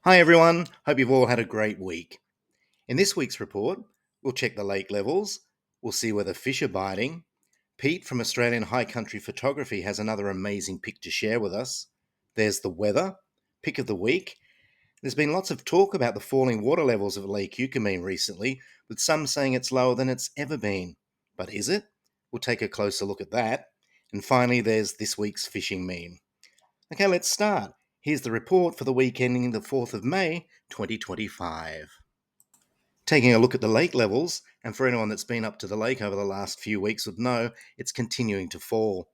Hi everyone, hope you've all had a great week. In this week's report, we'll check the lake levels, we'll see whether fish are biting. Pete from Australian Highcountry Photography has another amazing pic to share with us. There's the weather, pick of the week. There's been lots of talk about the falling water levels of Lake Eucumbene recently, with some saying it's lower than it's ever been. But is it? We'll take a closer look at that. And finally, there's this week's fishing meme. Okay, let's start. Here's the report for the week ending the 4th of May, 2025. Taking a look at the lake levels, and for anyone that's been up to the lake over the last few weeks would know, it's continuing to fall.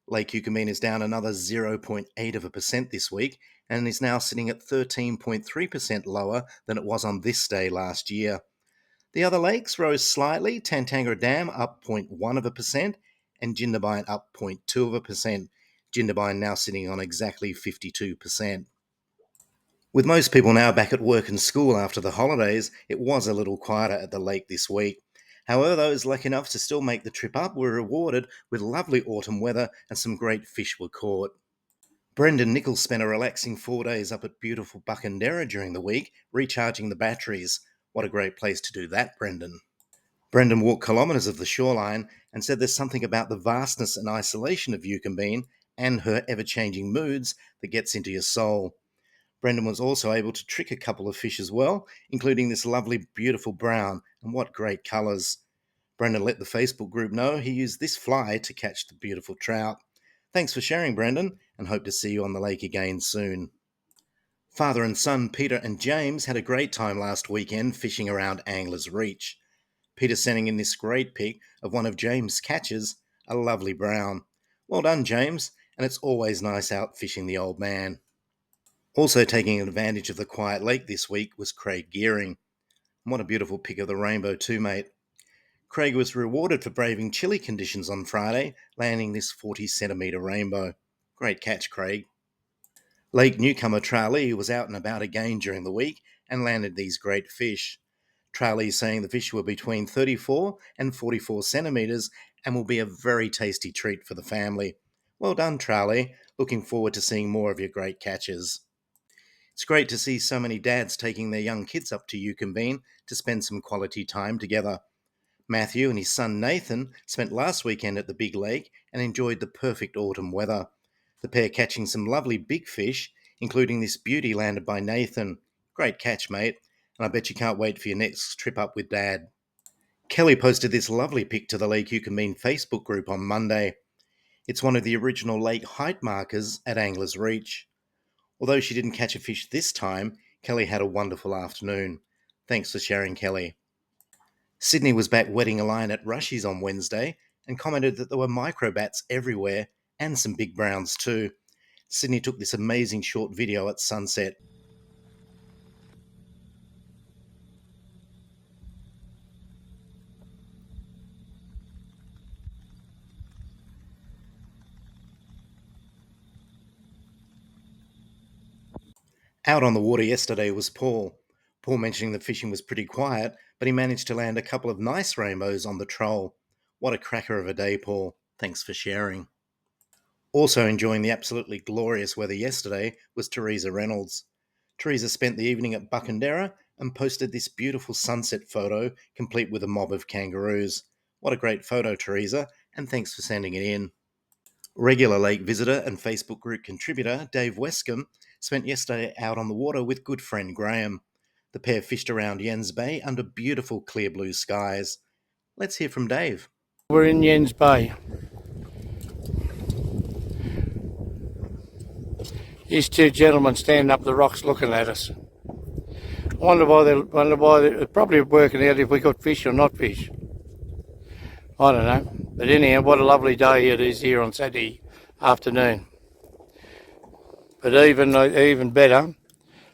Lake Eucumbene is down another 0.8% this week and is now sitting at 13.3% lower than it was on this day last year. The other lakes rose slightly, Tantangara Dam up 0.1% and Jindabyne up 0.2%. Jindabyne now sitting on exactly 52%. With most people now back at work and school after the holidays, it was a little quieter at the lake this week. However, those lucky enough to still make the trip up were rewarded with lovely autumn weather and some great fish were caught. Brendan Nichols spent a relaxing 4 days up at beautiful Buchandera during the week, recharging the batteries. What a great place to do that, Brendan. Brendan walked kilometres of the shoreline and said there's something about the vastness and isolation of Eucumbene and her ever-changing moods that gets into your soul. Brendan was also able to trick a couple of fish as well, including this lovely, beautiful brown, and what great colours. Brendan let the Facebook group know he used this fly to catch the beautiful trout. Thanks for sharing, Brendan, and hope to see you on the lake again soon. Father and son Peter and James had a great time last weekend fishing around Angler's Reach. Peter sending in this great pic of one of James' catches, a lovely brown. Well done, James, and it's always nice out fishing the old man. Also taking advantage of the quiet lake this week was Craig Gearing. What a beautiful pic of the rainbow too, mate. Craig was rewarded for braving chilly conditions on Friday, landing this 40-centimetre rainbow. Great catch, Craig. Lake newcomer Tralee was out and about again during the week and landed these great fish. Tralee saying the fish were between 34 and 44 centimetres and will be a very tasty treat for the family. Well done, Tralee. Looking forward to seeing more of your great catches. It's great to see so many dads taking their young kids up to Eucumbene to spend some quality time together. Matthew and his son Nathan spent last weekend at the big lake and enjoyed the perfect autumn weather. The pair catching some lovely big fish, including this beauty landed by Nathan. Great catch, mate, and I bet you can't wait for your next trip up with Dad. Kelly posted this lovely pic to the Lake Eucumbene Facebook group on Monday. It's one of the original lake height markers at Angler's Reach. Although she didn't catch a fish this time, Kelly had a wonderful afternoon. Thanks for sharing, Kelly. Sydney was back wetting a line at Rushy's on Wednesday and commented that there were microbats everywhere and some big browns too. Sydney took this amazing short video at sunset. Out on the water yesterday was Paul. Paul mentioning the fishing was pretty quiet, but he managed to land a couple of nice rainbows on the troll. What a cracker of a day, Paul. Thanks for sharing. Also enjoying the absolutely glorious weather yesterday was Teresa Reynolds. Teresa spent the evening at Buchandera and posted this beautiful sunset photo, complete with a mob of kangaroos. What a great photo, Teresa, and thanks for sending it in. Regular lake visitor and Facebook group contributor Dave Wescombe spent yesterday out on the water with good friend Graham. The pair fished around Yens Bay under beautiful clear blue skies. Let's hear from Dave. We're in Yens Bay. These two gentlemen standing up the rocks looking at us. I wonder why they're probably working out if we got fish or not fish. I don't know. But anyhow, what a lovely day it is here on Saturday afternoon. But even better,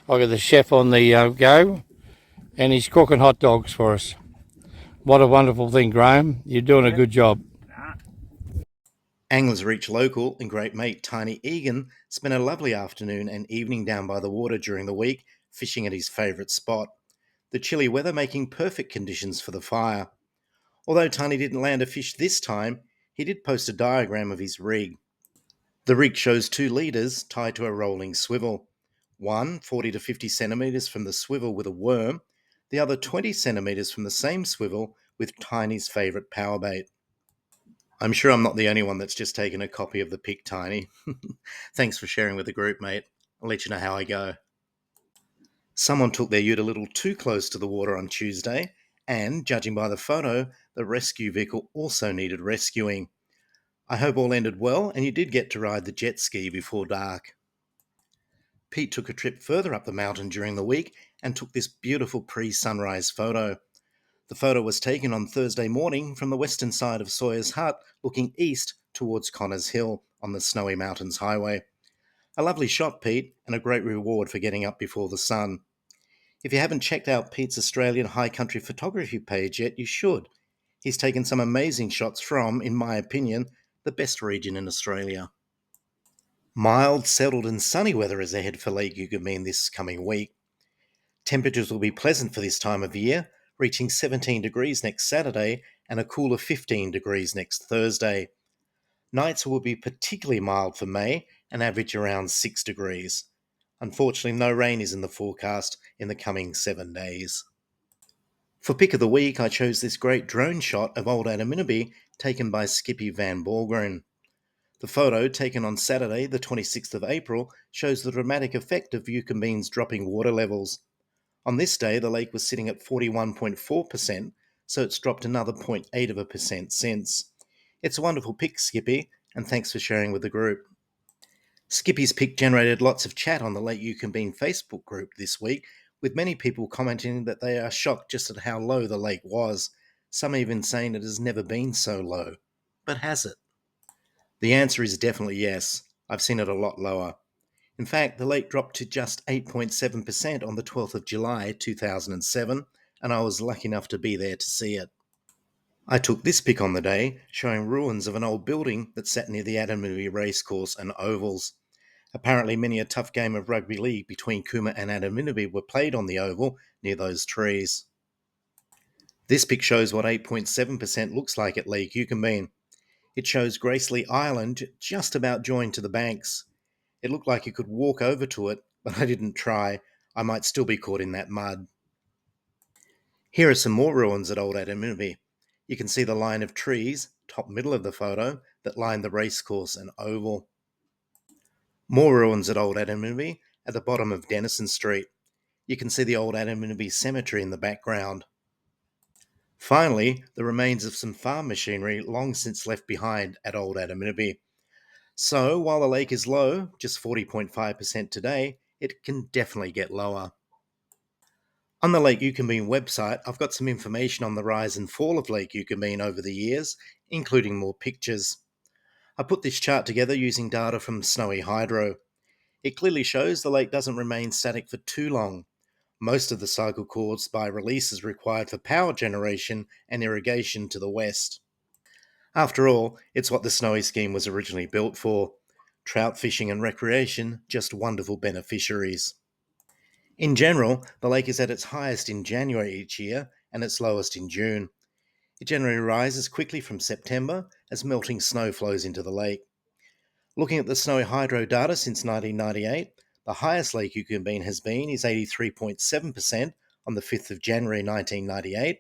I got the chef on the go, and he's cooking hot dogs for us. What a wonderful thing, Graham. You're doing a good job. Anglers Reach local and great mate Tiny Egan spent a lovely afternoon and evening down by the water during the week, fishing at his favourite spot. The chilly weather making perfect conditions for the fire. Although Tiny didn't land a fish this time, he did post a diagram of his rig. The rig shows two leaders tied to a rolling swivel. One 40 to 50 centimetres from the swivel with a worm, the other 20 centimetres from the same swivel with Tiny's favourite power bait. I'm sure I'm not the only one that's just taken a copy of the pic, Tiny. Thanks for sharing with the group, mate. I'll let you know how I go. Someone took their ute a little too close to the water on Tuesday, and, judging by the photo, the rescue vehicle also needed rescuing. I hope all ended well and you did get to ride the jet ski before dark. Pete took a trip further up the mountain during the week and took this beautiful pre-sunrise photo. The photo was taken on Thursday morning from the western side of Sawyer's Hut, looking east towards Connors Hill on the Snowy Mountains Highway. A lovely shot, Pete, and a great reward for getting up before the sun. If you haven't checked out Pete's Australian Highcountry Photography page yet, you should. He's taken some amazing shots from, in my opinion, the best region in Australia. Mild, settled and sunny weather is ahead for Lake Eucumbene this coming week. Temperatures will be pleasant for this time of year, reaching 17 degrees next Saturday and a cooler 15 degrees next Thursday. Nights will be particularly mild for May and average around 6 degrees. Unfortunately, no rain is in the forecast in the coming 7 days. For pick of the week, I chose this great drone shot of Old Adaminaby taken by Skippy Van Borgren. The photo, taken on Saturday, the 26th of April, shows the dramatic effect of Eucumbene's dropping water levels. On this day, the lake was sitting at 41.4%, so it's dropped another 0.8% since. It's a wonderful pic, Skippy, and thanks for sharing with the group. Skippy's pic generated lots of chat on the Lake Eucumbene Facebook group this week, with many people commenting that they are shocked just at how low the lake was, some even saying it has never been so low. But has it? The answer is definitely yes. I've seen it a lot lower. In fact, the lake dropped to just 8.7% on the 12th of July 2007, and I was lucky enough to be there to see it. I took this pic on the day, showing ruins of an old building that sat near the Adaminaby Racecourse and ovals. Apparently many a tough game of rugby league between Cooma and Adaminaby were played on the oval near those trees. This pic shows what 8.7% looks like at Lake Eucumbene. It shows Graceley Island just about joined to the banks. It looked like you could walk over to it, but I didn't try. I might still be caught in that mud. Here are some more ruins at Old Adaminaby. You can see the line of trees, top middle of the photo, that line the racecourse and oval. More ruins at Old Adaminaby at the bottom of Denison Street. You can see the Old Adaminaby Cemetery in the background. Finally, the remains of some farm machinery long since left behind at Old Adaminaby. So, while the lake is low, just 40.5% today, it can definitely get lower. On the Lake Eucumbene website, I've got some information on the rise and fall of Lake Eucumbene over the years, including more pictures. I put this chart together using data from Snowy Hydro. It clearly shows the lake doesn't remain static for too long. Most of the cycle caused by releases required for power generation and irrigation to the west. After all, it's what the Snowy scheme was originally built for. Trout fishing and recreation, just wonderful beneficiaries. In general, the lake is at its highest in January each year and its lowest in June. It generally rises quickly from September as melting snow flows into the lake. Looking at the Snowy Hydro data since 1998, the highest Lake Eucumbene has been is 83.7% on the 5th of January 1998,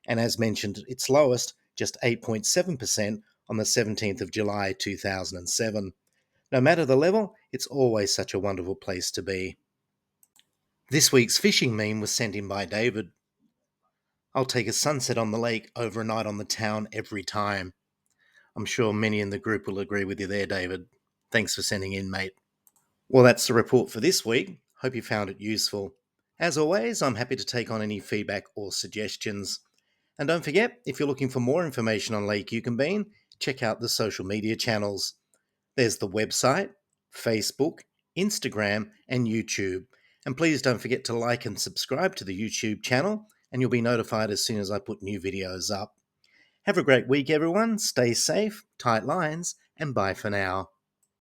and as mentioned, its lowest, just 8.7% on the 17th of July 2007. No matter the level, it's always such a wonderful place to be. This week's fishing meme was sent in by David. I'll take a sunset on the lake over a night on the town every time. I'm sure many in the group will agree with you there, David. Thanks for sending in, mate. Well, that's the report for this week. Hope you found it useful. As always, I'm happy to take on any feedback or suggestions. And don't forget, if you're looking for more information on Lake Eucumbene, check out the social media channels. There's the website, Facebook, Instagram, and YouTube. And please don't forget to like and subscribe to the YouTube channel, and you'll be notified as soon as I put new videos up. Have a great week, everyone. Stay safe, tight lines, and bye for now.